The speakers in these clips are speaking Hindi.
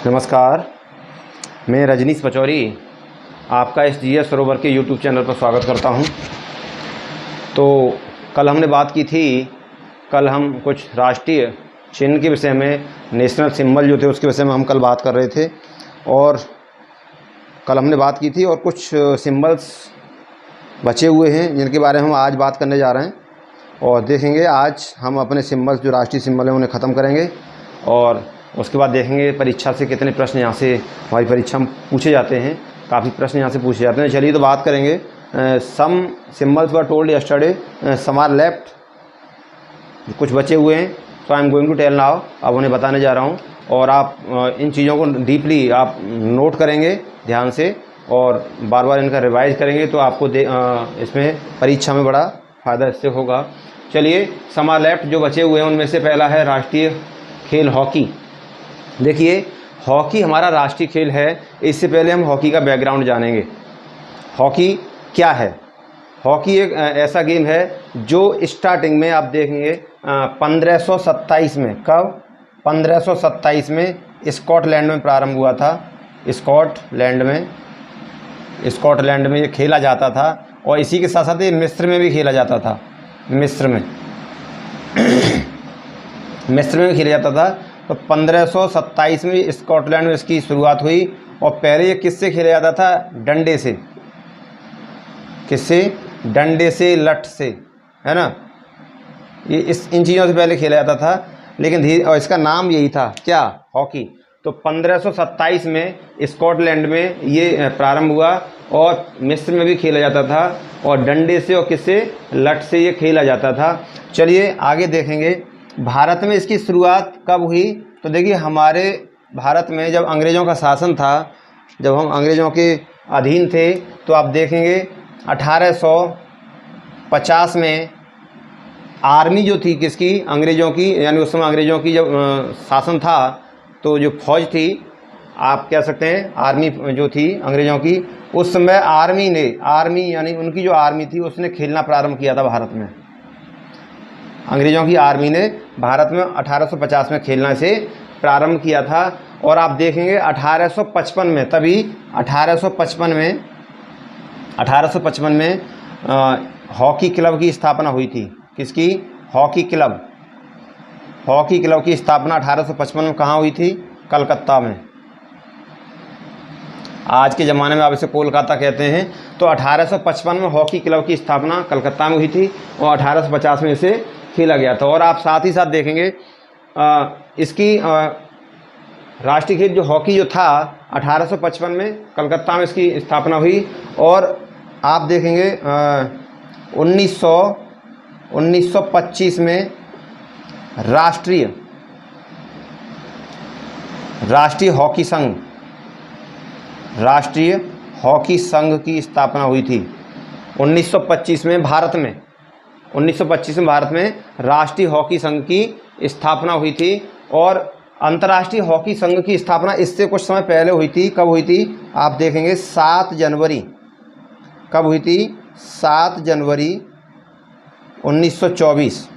नमस्कार, मैं रजनीश पचौरी आपका इस जीएस सरोवर के यूट्यूब चैनल पर स्वागत करता हूं। तो कल हमने बात की थी, कल हम कुछ राष्ट्रीय चिन्ह के विषय में, नेशनल सिंबल जो थे उसके विषय में हम कल बात कर रहे थे और कल हमने बात की थी और कुछ सिंबल्स बचे हुए हैं जिनके बारे में हम आज बात करने जा रहे हैं और देखेंगे। आज हम अपने सिंबल्स जो राष्ट्रीय सिंबल हैं उन्हें ख़त्म करेंगे और उसके बाद देखेंगे परीक्षा से कितने प्रश्न यहाँ से हमारी परीक्षा में पूछे जाते हैं। काफ़ी प्रश्न यहाँ से पूछे जाते हैं। चलिए तो बात करेंगे। Some symbols were told yesterday, some are left, कुछ बचे हुए हैं। So I am going to tell now, अब उन्हें बताने जा रहा हूँ और आप इन चीज़ों को डीपली आप नोट करेंगे ध्यान से और बार बार इनका रिवाइज करेंगे तो आपको इसमें परीक्षा में बड़ा फ़ायदा इससे होगा। चलिए, सम आर लेफ्ट जो बचे हुए हैं उनमें से पहला है राष्ट्रीय खेल हॉकी। देखिए, हॉकी हमारा राष्ट्रीय खेल है। इससे पहले हम हॉकी का बैकग्राउंड जानेंगे। हॉकी क्या है? हॉकी एक ऐसा गेम है जो स्टार्टिंग में आप देखेंगे 1527 में, कब? 1527 में स्कॉटलैंड में प्रारंभ हुआ था। स्कॉटलैंड में ये खेला जाता था और इसी के साथ साथ ये मिस्र में भी खेला जाता था। मिस्र में भी खेला जाता था। तो 1527 में स्कॉटलैंड में इसकी शुरुआत हुई और पहले ये किससे खेला जाता था? डंडे से। किससे? डंडे से, लठ से, है ना। ये इन चीज़ों से पहले खेला जाता था, लेकिन धीरे, और इसका नाम यही था, क्या? हॉकी। तो 1527 में स्कॉटलैंड में ये प्रारंभ हुआ और मिस्र में भी खेला जाता था और डंडे से और किससे? लठ से ये खेला जाता था। चलिए आगे देखेंगे। भारत में इसकी शुरुआत कब हुई? तो देखिए, हमारे भारत में जब अंग्रेज़ों का शासन था, जब हम अंग्रेज़ों के अधीन थे, तो आप देखेंगे 1850 में आर्मी जो थी किसकी? अंग्रेज़ों की, यानी उस समय अंग्रेज़ों की जब शासन था तो जो फौज थी, आप कह सकते हैं आर्मी जो थी अंग्रेज़ों की, उस समय आर्मी यानी उनकी जो आर्मी थी उसने खेलना प्रारंभ किया था भारत में। अंग्रेज़ों की आर्मी ने भारत में 1850 में खेलना से प्रारंभ किया था और आप देखेंगे 1855 में, तभी 1855 में हॉकी क्लब की स्थापना हुई थी। किसकी? हॉकी क्लब की स्थापना 1855 में कहाँ हुई थी? कलकत्ता में। आज के ज़माने में आप इसे कोलकाता कहते हैं। तो 1855 में हॉकी क्लब की स्थापना कलकत्ता में हुई थी और 1850 में इसे खेला गया था। और आप साथ ही साथ देखेंगे इसकी राष्ट्रीय खेल जो हॉकी जो था 1855 में कलकत्ता में इसकी स्थापना हुई और आप देखेंगे 1925 में राष्ट्रीय हॉकी संघ की स्थापना हुई थी। 1925 में भारत में राष्ट्रीय हॉकी संघ की स्थापना हुई थी और अंतर्राष्ट्रीय हॉकी संघ की स्थापना इससे कुछ समय पहले हुई थी। कब हुई थी? आप देखेंगे 7 जनवरी। कब हुई थी? 7 जनवरी 1924,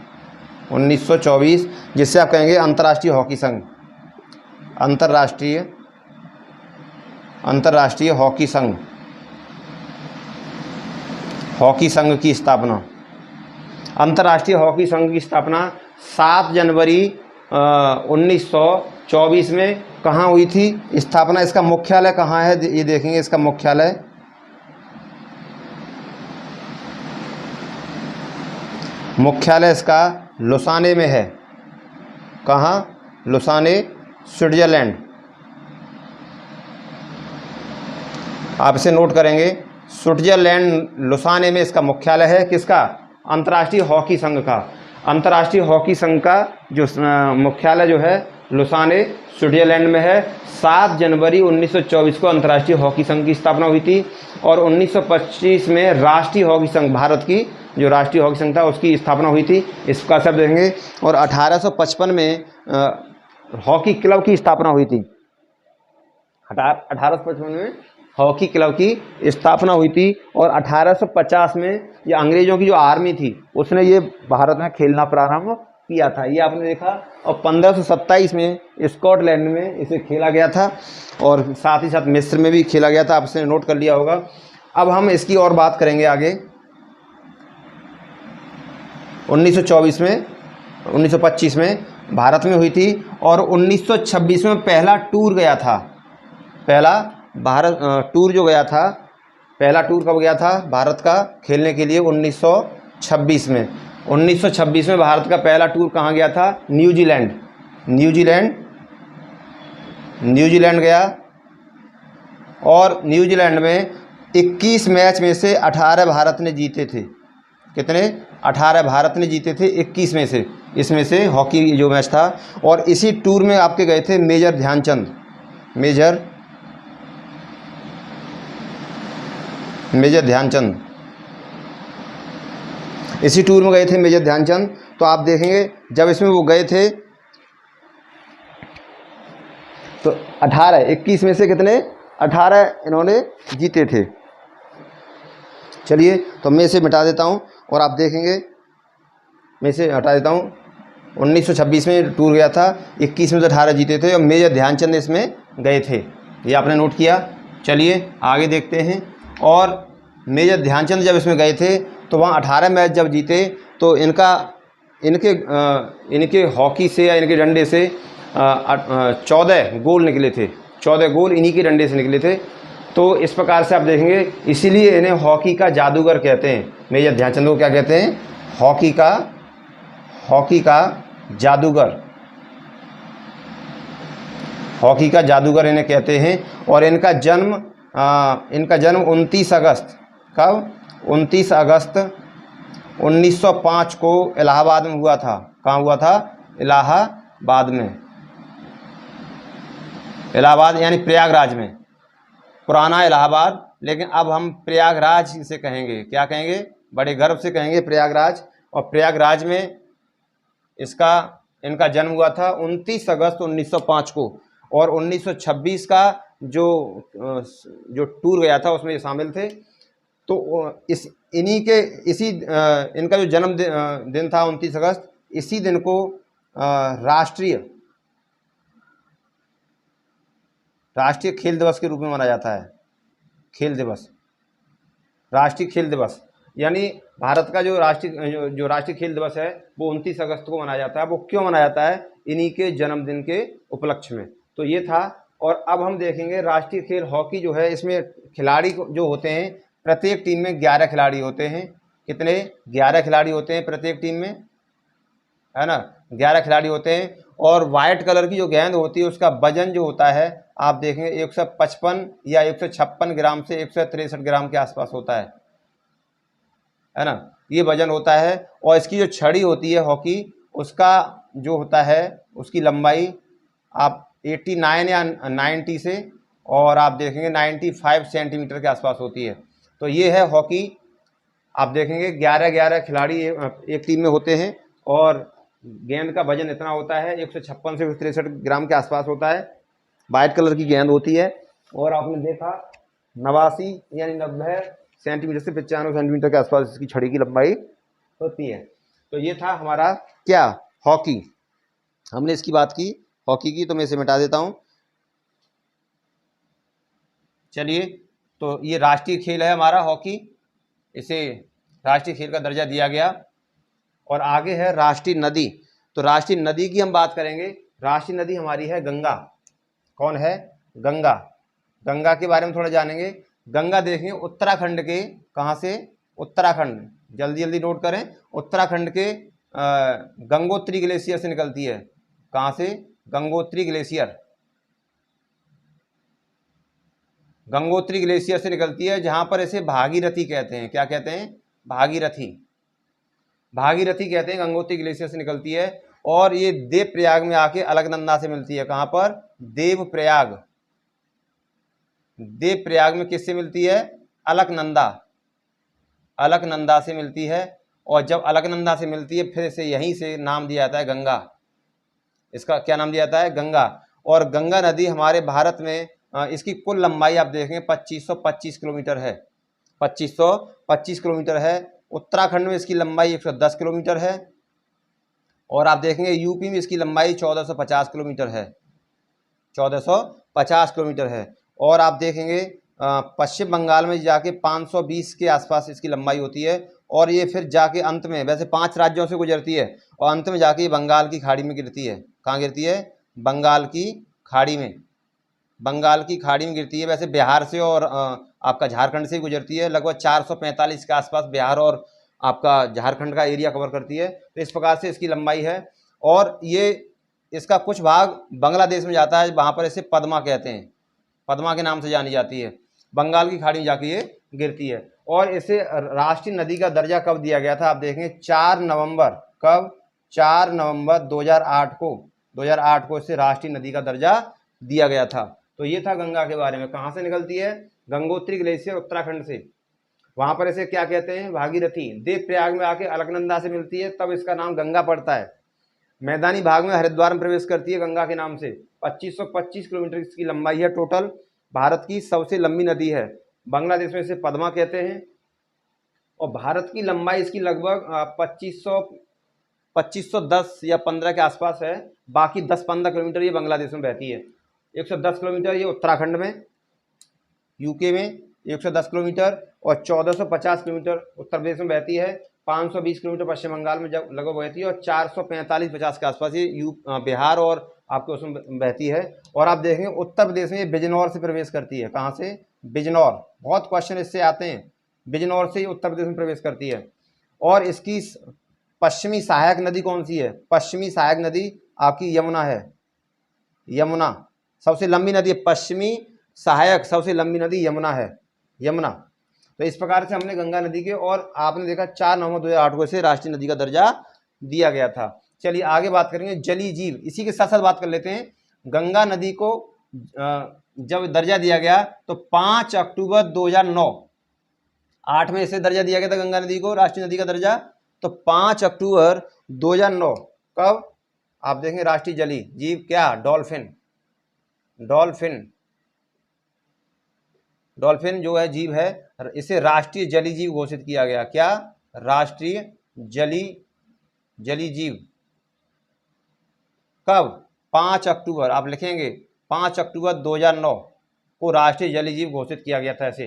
जिससे आप कहेंगे अंतर्राष्ट्रीय हॉकी संघ। अंतर्राष्ट्रीय हॉकी संघ की स्थापना। अंतर्राष्ट्रीय हॉकी संघ की स्थापना 7 जनवरी 1924 में कहाँ हुई थी स्थापना? इसका मुख्यालय कहाँ है? ये देखेंगे, इसका मुख्यालय इसका लुसाने में है। कहाँ? Lausanne, Switzerland. आप इसे नोट करेंगे, स्विट्जरलैंड, लुसाने में इसका मुख्यालय है। किसका? अंतर्राष्ट्रीय हॉकी संघ का। अंतर्राष्ट्रीय हॉकी संघ का जो मुख्यालय जो है लुसाने, स्विट्जरलैंड में है। 7 जनवरी 1924 को अंतर्राष्ट्रीय हॉकी संघ की स्थापना हुई थी और 1925 में राष्ट्रीय हॉकी संघ, भारत की जो राष्ट्रीय हॉकी संघ था उसकी स्थापना हुई थी। इसका सब देखेंगे। और 1855 में हॉकी क्लब की स्थापना हुई थी। 1855 में हॉकी क्लब की स्थापना हुई थी और 1850 में ये अंग्रेज़ों की जो आर्मी थी उसने ये भारत में खेलना प्रारंभ किया था, ये आपने देखा। और 1527 में स्कॉटलैंड में इसे खेला गया था और साथ ही साथ मिस्र में भी खेला गया था, आपने नोट कर लिया होगा। अब हम इसकी और बात करेंगे आगे। 1924 में 1925 में भारत में हुई थी और 1926 में पहला टूर गया था। पहला भारत टूर जो गया था, पहला टूर कब गया था भारत का खेलने के लिए? 1926 में। 1926 में भारत का पहला टूर कहाँ गया था? न्यूजीलैंड। न्यूजीलैंड गया और न्यूजीलैंड में 21 मैच में से 18 भारत ने जीते थे। कितने? 18 भारत ने जीते थे 21 में से। इसमें से हॉकी जो मैच था। और इसी टूर में आपके गए थे मेजर ध्यानचंद। मेजर ध्यानचंद, इसी टूर में गए थे मेजर ध्यानचंद। तो आप देखेंगे जब इसमें वो गए थे तो 18, 21 में से कितने? 18 इन्होंने जीते थे। चलिए तो मैं इसे मिटा देता हूँ और आप देखेंगे, मैं इसे हटा देता हूँ। 1926 में टूर गया था, 21 में से 18 जीते थे और मेजर ध्यानचंद इसमें गए थे। ये आपने नोट किया। चलिए आगे देखते हैं। और मेजर ध्यानचंद जब इसमें गए थे तो वहाँ 18 मैच जब जीते तो इनके हॉकी से या इनके डंडे से 14 गोल निकले थे। 14 गोल इन्हीं के डंडे से निकले थे। तो इस प्रकार से आप देखेंगे, इसीलिए इन्हें हॉकी का जादूगर कहते हैं। मेजर ध्यानचंद को क्या कहते हैं? हॉकी का जादूगर। हॉकी का जादूगर इन्हें कहते हैं। और इनका जन्म 29 अगस्त, कब? 29 अगस्त 1905 को इलाहाबाद में हुआ था। कहाँ हुआ था? इलाहाबाद में। इलाहाबाद यानी प्रयागराज में, पुराना इलाहाबाद, लेकिन अब हम प्रयागराज इसे कहेंगे। क्या कहेंगे? बड़े गर्व से कहेंगे प्रयागराज। और प्रयागराज में इनका जन्म हुआ था 29 अगस्त 1905 को। और 1926 का जो टूर गया था उसमें ये शामिल थे। तो इनका जो जन्म दिन था 29 अगस्त, इसी दिन को राष्ट्रीय खेल दिवस के रूप में माना जाता है। खेल दिवस, राष्ट्रीय खेल दिवस, यानी भारत का जो राष्ट्रीय खेल दिवस है वो 29 अगस्त को मनाया जाता है। वो क्यों मनाया जाता है? इन्हीं के जन्मदिन के उपलक्ष्य में। तो ये था। और अब हम देखेंगे राष्ट्रीय खेल हॉकी जो है, इसमें खिलाड़ी जो होते हैं, प्रत्येक टीम में 11 खिलाड़ी होते हैं। कितने? 11 खिलाड़ी होते हैं प्रत्येक टीम में, है ना? 11 खिलाड़ी होते हैं। और वाइट कलर की जो गेंद होती है उसका वजन जो होता है, आप देखेंगे 155 या 156 ग्राम से 163 ग्राम के आसपास होता है ना? ये वजन होता है। और इसकी जो छड़ी होती है हॉकी, उसका जो होता है उसकी लंबाई आप 89 या 90 से, और आप देखेंगे 95 सेंटीमीटर के आसपास होती है। तो ये है हॉकी। आप देखेंगे 11 खिलाड़ी एक टीम में होते हैं और गेंद का वजन इतना होता है, 156 से 163 ग्राम के आसपास होता है। वाइट कलर की गेंद होती है। और आपने देखा 89 यानी 90 सेंटीमीटर से 95 सेंटीमीटर के आसपास इसकी छड़ी की लंबाई होती है। तो ये था हमारा क्या? हॉकी। हमने इसकी बात की हॉकी की। तो मैं इसे मिटा देता हूँ। चलिए, तो ये राष्ट्रीय खेल है हमारा हॉकी, इसे राष्ट्रीय खेल का दर्जा दिया गया। और आगे है राष्ट्रीय नदी। तो राष्ट्रीय नदी की हम बात करेंगे। राष्ट्रीय नदी हमारी है गंगा। कौन है? गंगा। गंगा के बारे में थोड़ा जानेंगे। गंगा देखेंगे उत्तराखंड के, कहाँ से? उत्तराखंड, जल्दी जल्दी नोट करें। उत्तराखंड के गंगोत्री ग्लेशियर से निकलती है। कहाँ से? गंगोत्री ग्लेशियर। गंगोत्री ग्लेशियर से निकलती है, जहाँ पर इसे भागीरथी कहते हैं। क्या कहते हैं? भागीरथी कहते हैं। गंगोत्री ग्लेशियर से निकलती है और ये देवप्रयाग में आके अलकनंदा से मिलती है। कहाँ पर? देवप्रयाग में किससे मिलती है? अलकनंदा से मिलती है। और जब अलकनंदा से मिलती है, फिर इसे यहीं से नाम दिया जाता है गंगा। इसका क्या नाम दिया जाता है? गंगा। और गंगा नदी हमारे भारत में इसकी कुल लंबाई आप देखेंगे 2525 किलोमीटर है। 2525 किलोमीटर है। उत्तराखंड में इसकी लंबाई 110 किलोमीटर है। और आप देखेंगे यूपी में इसकी लंबाई 1450 किलोमीटर है, 1450 किलोमीटर है। और आप देखेंगे पश्चिम बंगाल में जाके 520 के आसपास इसकी लंबाई होती है, और ये फिर जाके अंत में वैसे 5 राज्यों से गुजरती है और अंत में जाके ये बंगाल की खाड़ी में गिरती है। कहाँ गिरती है? बंगाल की खाड़ी में, बंगाल की खाड़ी में गिरती है। वैसे बिहार से और आपका झारखंड से गुजरती है, लगभग 445 के आसपास बिहार और आपका झारखंड का एरिया कवर करती है। तो इस प्रकार से इसकी लंबाई है। और ये इसका कुछ भाग बांग्लादेश में जाता है, वहाँ पर इसे पद्मा कहते हैं, पद्मा के नाम से जानी जाती है। बंगाल की खाड़ी में जाके ये गिरती है। और इसे राष्ट्रीय नदी का दर्जा कब दिया गया था? आप देखेंगे 4 नवंबर, कब? 4 नवंबर 2008 को इसे राष्ट्रीय नदी का दर्जा दिया गया था। तो ये था गंगा के बारे में। कहाँ से निकलती है? गंगोत्री ग्लेशियर उत्तराखंड से। वहाँ पर इसे क्या कहते हैं? भागीरथी। देवप्रयाग में आके अलकनंदा से मिलती है, तब इसका नाम गंगा पड़ता है। मैदानी भाग में हरिद्वार में प्रवेश करती है गंगा के नाम से। 2525 किलोमीटर इसकी लंबाई है टोटल। भारत की सबसे लंबी नदी है। बांग्लादेश में इसे पद्मा कहते हैं। और भारत की लंबाई इसकी लगभग 2510 या 15 के आसपास है। बाकी 10-15 किलोमीटर ये बांग्लादेश में बहती है। 110 किलोमीटर ये उत्तराखंड में, यूके में 110 किलोमीटर, और 1450 किलोमीटर उत्तर प्रदेश में बहती है। 520 किलोमीटर पश्चिम बंगाल में जब लगभग बहती है, और 445-50 के आसपास ये बिहार और आपके उसमें बहती है। और आप देखेंगे उत्तर प्रदेश में ये बिजनौर से प्रवेश करती है। कहाँ से? बिजनौर। बहुत क्वेश्चन इससे आते हैं। बिजनौर से उत्तर प्रदेश में प्रवेश करती है। और इसकी पश्चिमी सहायक नदी कौन सी है? पश्चिमी सहायक नदी आपकी यमुना है। यमुना सबसे लंबी नदी है। पश्चिमी सहायक सबसे लंबी नदी यमुना है, यमुना। तो इस प्रकार से हमने गंगा नदी के, और आपने देखा 4 नवंबर 2008 को इसे राष्ट्रीय नदी का दर्जा दिया गया था। चलिए आगे बात करेंगे जलीय जीव। इसी के साथ साथ बात कर लेते हैं, गंगा नदी को जब दर्जा दिया गया तो 5 अक्टूबर 2009 में इसे दर्जा दिया गया था गंगा नदी को राष्ट्रीय नदी का दर्जा। तो 5 अक्टूबर 2009 कब? आप देखेंगे राष्ट्रीय जलीय जीव क्या? डॉल्फिन। डॉल्फिन, डॉल्फिन जो है जीव है, इसे राष्ट्रीय जलीय जीव घोषित किया गया। क्या? राष्ट्रीय जलीय जीव। कब? 5 अक्टूबर। आप लिखेंगे 5 अक्टूबर 2009 को राष्ट्रीय जलीय जीव घोषित किया गया था ऐसे।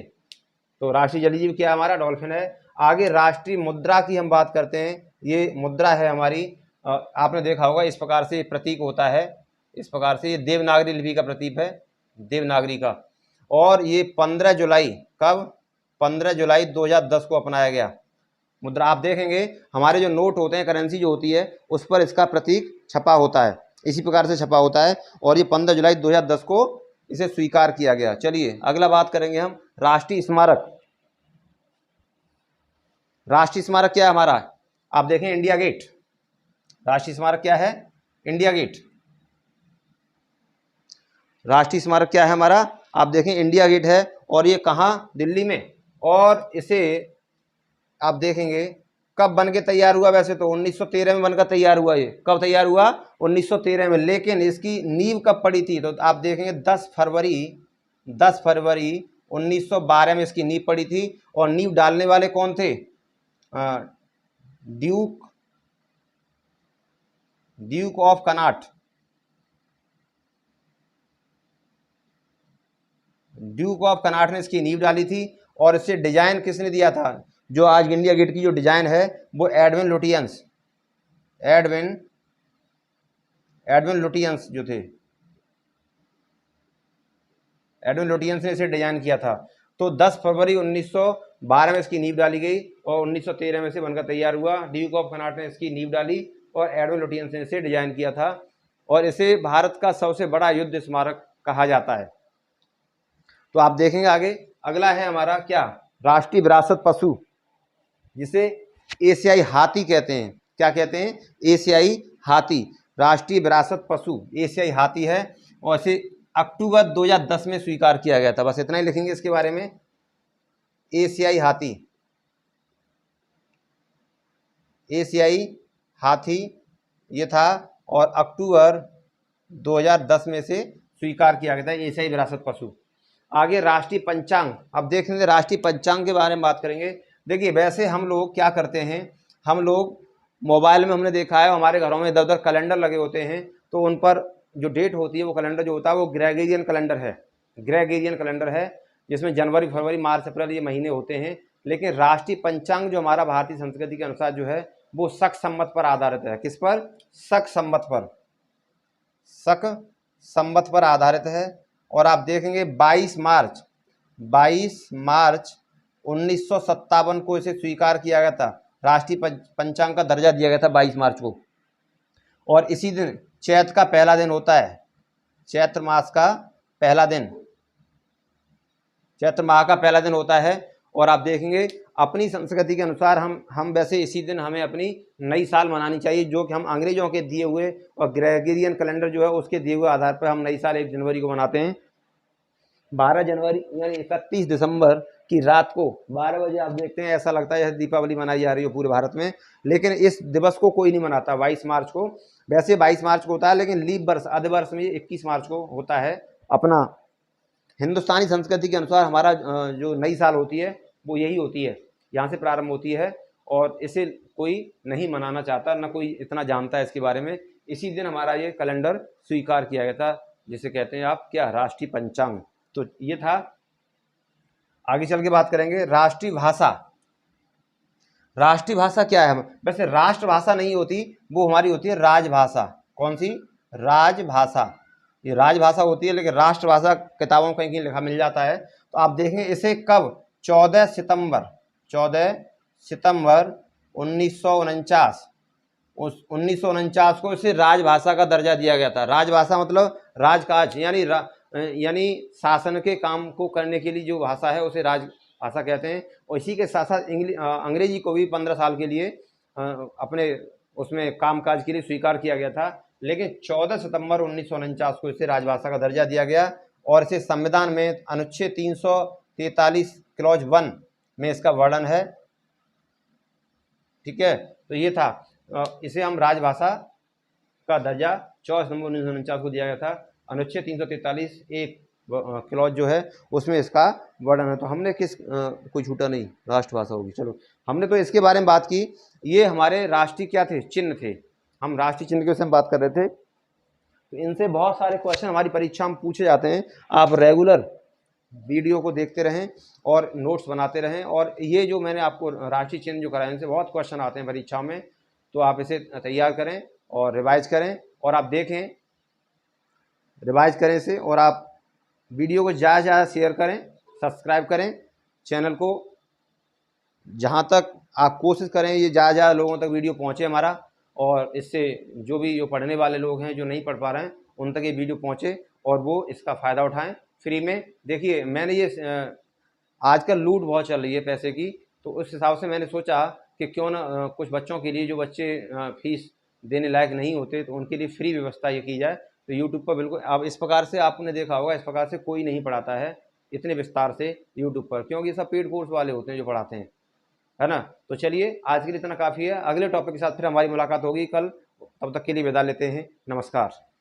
तो राष्ट्रीय जलीय जीव क्या? हमारा डॉल्फिन है। आगे राष्ट्रीय मुद्रा की हम बात करते हैं। ये मुद्रा है हमारी, आपने देखा होगा इस प्रकार से प्रतीक होता है, इस प्रकार से। ये देवनागरी लिपि का प्रतीक है, देवनागरी का। और ये 15 जुलाई, कब? 15 जुलाई 2010 को अपनाया गया मुद्रा। आप देखेंगे हमारे जो नोट होते हैं, करेंसी जो होती है, उस पर इसका प्रतीक छपा होता है, इसी प्रकार से छपा होता है। और ये 15 जुलाई 2010 को इसे स्वीकार किया गया। चलिए अगला बात करेंगे हम राष्ट्रीय स्मारक। राष्ट्रीय स्मारक क्या है हमारा? आप देखें इंडिया गेट। राष्ट्रीय स्मारक क्या है? India Gate. राष्ट्रीय स्मारक क्या है हमारा? आप देखें इंडिया गेट है। और ये कहाँ? दिल्ली में। और इसे आप देखेंगे कब बन के तैयार हुआ? वैसे तो 1913 में बनकर तैयार हुआ। ये कब तैयार हुआ? 1913 में। लेकिन इसकी नींव कब पड़ी थी? तो आप देखेंगे 10 फरवरी 1912 में इसकी नींव पड़ी थी। और नींव डालने वाले कौन थे? Duke of Connaught. Duke of Connaught ने इसकी नींव डाली थी। और इसे डिजाइन किसने दिया था? जो आज इंडिया गेट की जो डिजाइन है वो एडविन लुटियंस जो थे, एडविन लुटियंस ने इसे डिजाइन किया था। तो 10 फरवरी 1912 में इसकी नींव डाली गई और 1913 में से बनकर तैयार हुआ। ड्यूक ऑफ कनॉट ने इसकी नींव डाली और एडविन लुटियंस ने इसे डिजाइन किया था। और इसे भारत का सबसे बड़ा युद्ध स्मारक कहा जाता है। तो आप देखेंगे आगे अगला है हमारा क्या? राष्ट्रीय विरासत पशु, जिसे एशियाई हाथी कहते हैं। क्या कहते हैं? एशियाई हाथी। राष्ट्रीय विरासत पशु एशियाई हाथी है। और इसे अक्टूबर 2010 में स्वीकार किया गया था। बस इतना ही लिखेंगे इसके बारे में। एशियाई हाथी, एशियाई हाथी ये था। और अक्टूबर 2010 में से स्वीकार किया गया था एशियाई विरासत पशु। आगे राष्ट्रीय पंचांग। अब देख राष्ट्रीय पंचांग के बारे में बात करेंगे। देखिए वैसे हम लोग क्या करते हैं, हम लोग मोबाइल में हमने देखा है, हमारे घरों में इधर उधर कैलेंडर लगे होते हैं, तो उन पर जो डेट होती है वो कैलेंडर जो होता है वो ग्रेगोरियन कैलेंडर है। ग्रेगोरियन कैलेंडर है जिसमें जनवरी, फरवरी, मार्च, अप्रैल ये महीने होते हैं। लेकिन राष्ट्रीय पंचांग जो हमारा भारतीय संस्कृति के अनुसार जो है वो शक संवत पर आधारित है। किस पर? शक संवत पर। शक संवत पर आधारित है। और आप देखेंगे 22 मार्च 1957 को इसे स्वीकार किया गया था, राष्ट्रीय पंचांग का दर्जा दिया गया था 22 मार्च को। और इसी दिन चैत्र का पहला दिन होता है, चैत्र मास का पहला दिन, चैत्र माह का पहला दिन होता है। और आप देखेंगे अपनी संस्कृति के अनुसार हम वैसे इसी दिन हमें अपनी नई साल मनानी चाहिए, जो कि हम अंग्रेजों के दिए हुए और ग्रेगोरियन कैलेंडर जो है उसके दिए हुए आधार पर हम नई साल 1 जनवरी को मनाते हैं। 12 जनवरी यानी 31 दिसंबर की रात को 12 बजे आप देखते हैं ऐसा लगता है जैसे दीपावली मनाई जा रही हो पूरे भारत में, लेकिन इस दिवस को कोई नहीं मनाता 22 मार्च को। वैसे 22 मार्च को होता है, लेकिन लीप वर्ष आधे वर्ष में 21 मार्च को होता है। अपना हिंदुस्तानी संस्कृति के अनुसार हमारा जो नई साल होती है वो यही होती है, यहाँ से प्रारंभ होती है। और इसे कोई नहीं मनाना चाहता, ना कोई इतना जानता है इसके बारे में। इसी दिन हमारा ये कैलेंडर स्वीकार किया गया था, जिसे कहते हैं आप क्या, राष्ट्रीय पंचांग। तो ये था। आगे चल के बात करेंगे राष्ट्रीय भाषा। राष्ट्रीय भाषा क्या है? वैसे राष्ट्रभाषा नहीं होती, वो हमारी होती है राजभाषा। कौन सी? राजभाषा। ये राजभाषा होती है, लेकिन राष्ट्रभाषा किताबों में कहीं कहीं लिखा मिल जाता है। तो आप देखें इसे कब? 14 सितंबर 1949 को इसे राजभाषा का दर्जा दिया गया था। राजभाषा मतलब राजकाज, यानी शासन के काम को करने के लिए जो भाषा है उसे राजभाषा कहते हैं। और इसी के साथ साथ अंग्रेजी को भी 15 साल के लिए अपने उसमें कामकाज के लिए स्वीकार किया गया था। लेकिन 14 सितंबर 1949 को इसे राजभाषा का दर्जा दिया गया। और इसे संविधान में अनुच्छेद 343 क्लॉज 1 में इसका वर्णन है। ठीक है, तो ये था। इसे हम राजभाषा का दर्जा 14 सितंबर 1949 को दिया गया था। अनुच्छेद 343 एक क्लॉज जो है उसमें इसका वर्णन है। तो हमने कोई छूटा नहीं, राष्ट्रभाषा होगी। चलो, हमने तो इसके बारे में बात की। ये हमारे राष्ट्रीय क्या थे? चिन्ह थे। हम राष्ट्रीय चिन्ह के विषय में बात कर रहे थे। तो इनसे बहुत सारे क्वेश्चन हमारी परीक्षा में पूछे जाते हैं। आप रेगुलर वीडियो को देखते रहें और नोट्स बनाते रहें। और ये जो मैंने आपको राष्ट्रीय चिन्ह जो कराए, इनसे बहुत क्वेश्चन आते हैं परीक्षा में। तो आप इसे तैयार करें और रिवाइज करें, और आप देखें, रिवाइज करें इसे। और आप वीडियो को ज़्यादा से ज़्यादा शेयर करें, सब्सक्राइब करें चैनल को। जहाँ तक आप कोशिश करें ये ज़्यादा से ज़्यादा लोगों तक वीडियो पहुँचे हमारा, और इससे जो पढ़ने वाले लोग हैं, जो नहीं पढ़ पा रहे हैं, उन तक ये वीडियो पहुँचे और वो इसका फ़ायदा उठाएं फ्री में। देखिए, मैंने ये आजकल लूट बहुत चल रही है पैसे की, तो उस हिसाब से मैंने सोचा कि क्यों ना कुछ बच्चों के लिए, जो बच्चे फीस देने लायक नहीं होते, तो उनके लिए फ्री व्यवस्था ये की जाए। तो यूट्यूब पर बिल्कुल अब इस प्रकार से आपने देखा होगा, इस प्रकार से कोई नहीं पढ़ाता है इतने विस्तार से यूट्यूब पर, क्योंकि ये सब पेड कोर्स वाले होते हैं जो पढ़ाते हैं, है ना। तो चलिए, आज के लिए इतना काफ़ी है। अगले टॉपिक के साथ फिर हमारी मुलाकात होगी कल। तब तक के लिए विदा लेते हैं। नमस्कार।